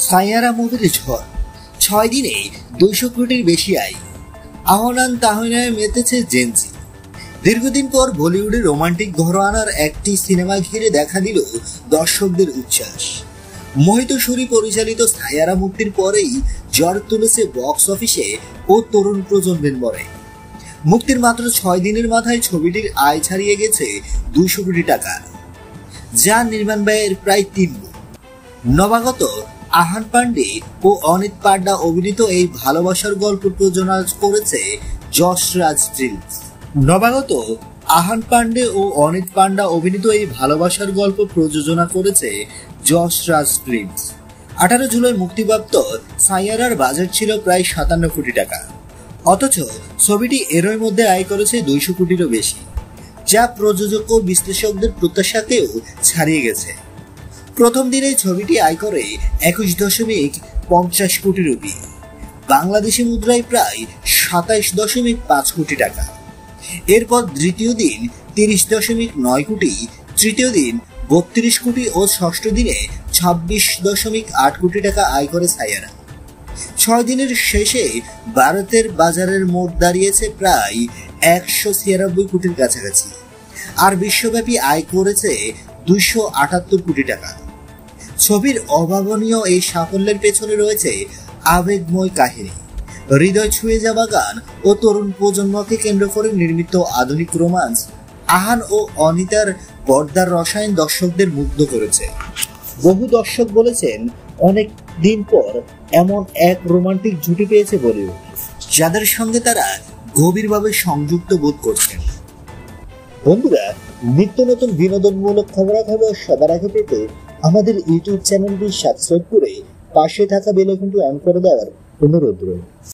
সাইয়ারা মুভির ঝড় 6 দিনে 200 কোটির বেশি আয়। আহনান তাহনায় মেতেছে জেনজি। দীর্ঘদিন পর বলিউডে রোমান্টিক ঘরানার একটি সিনেমা ঘিরে দেখা দিল দর্শকদের উচ্ছ্বাস। মোহিত সুরি পরিচালিত সাইয়ারা মুক্তির পরেই ঝড় তুলেছে বক্স অফিসে ও তরুণ প্রজন্মের মনে। মুক্তির মাত্র 6 দিনের মাথায় ছবিটির আয় ছাড়িয়ে গেছে 200 কোটি টাকা, যা নির্মাণ ব্যয়ের প্রায় 3 গুণ। নবাগত আহান পান্ডে ও অনিত পান্ডা অভিনীত এই ভালোবাসার গল্প প্রযোজনা করেছে যশ রাজ ফিল্মস। নবাগত আহান পান্ডে ও অনিত পান্ডা অভিনীত এই ভালোবাসার গল্প প্রযোজনা করেছে যশ রাজ ফিল্মস। 18 জুলাই মুক্তিপ্রাপ্ত সাইয়ারার বাজেট ছিল প্রায় 57 কোটি টাকা, অথচ ছবিটি এরই মধ্যে আয় করেছে 200 কোটিরও বেশি, যা প্রযোজক ও বিশ্লেষকদের প্রত্যাশাকেও ছাড়িয়ে গেছে। প্রথম দিনেই ছবিটি আয় করে 21.50 কোটি রুপি, বাংলাদেশি মুদ্রায় প্রায় 27.5 কোটি টাকা। এরপর দ্বিতীয় দিন 30.9 কোটি, তৃতীয় দিন 32 কোটি ও ষষ্ঠ দিনে 26.8 কোটি টাকা আয় করে সাইয়ারা। 6 দিনের শেষে ভারতের বাজারের মোট দাঁড়িয়েছে প্রায় 196 কোটির কাছাকাছি, আর বিশ্বব্যাপী আয় করেছে 278 কোটি টাকা। ছবির অভাবনীয় এই সাফল্যের পেছনে রয়েছে আবেগময় কাহিনী, হৃদয় ছুঁয়ে যাওয়া গান ও তরুণ প্রজন্মকে কেন্দ্র করে নির্মিত আধুনিক রোমান্স। আহান ও অনিতার পর্দার রসায়ন দর্শকদের মুগ্ধ করেছে। বহু দর্শক বলেছেন, অনেক দিন পর এমন এক রোমান্টিক জুটি পেয়েছে বলিউড, যাদের সঙ্গে তারা গভীরভাবে সংযুক্ত বোধ করছেন। বন্ধুরা, নিত্য নতুন বিনোদনমূলক খবরাখবর সবার আগে পেতে আমাদের ইউটিউব চ্যানেলটি সাবস্ক্রাইব করে পাশে থাকা বেল আইকনটি অন করে দেওয়ার অনুরোধ রইল।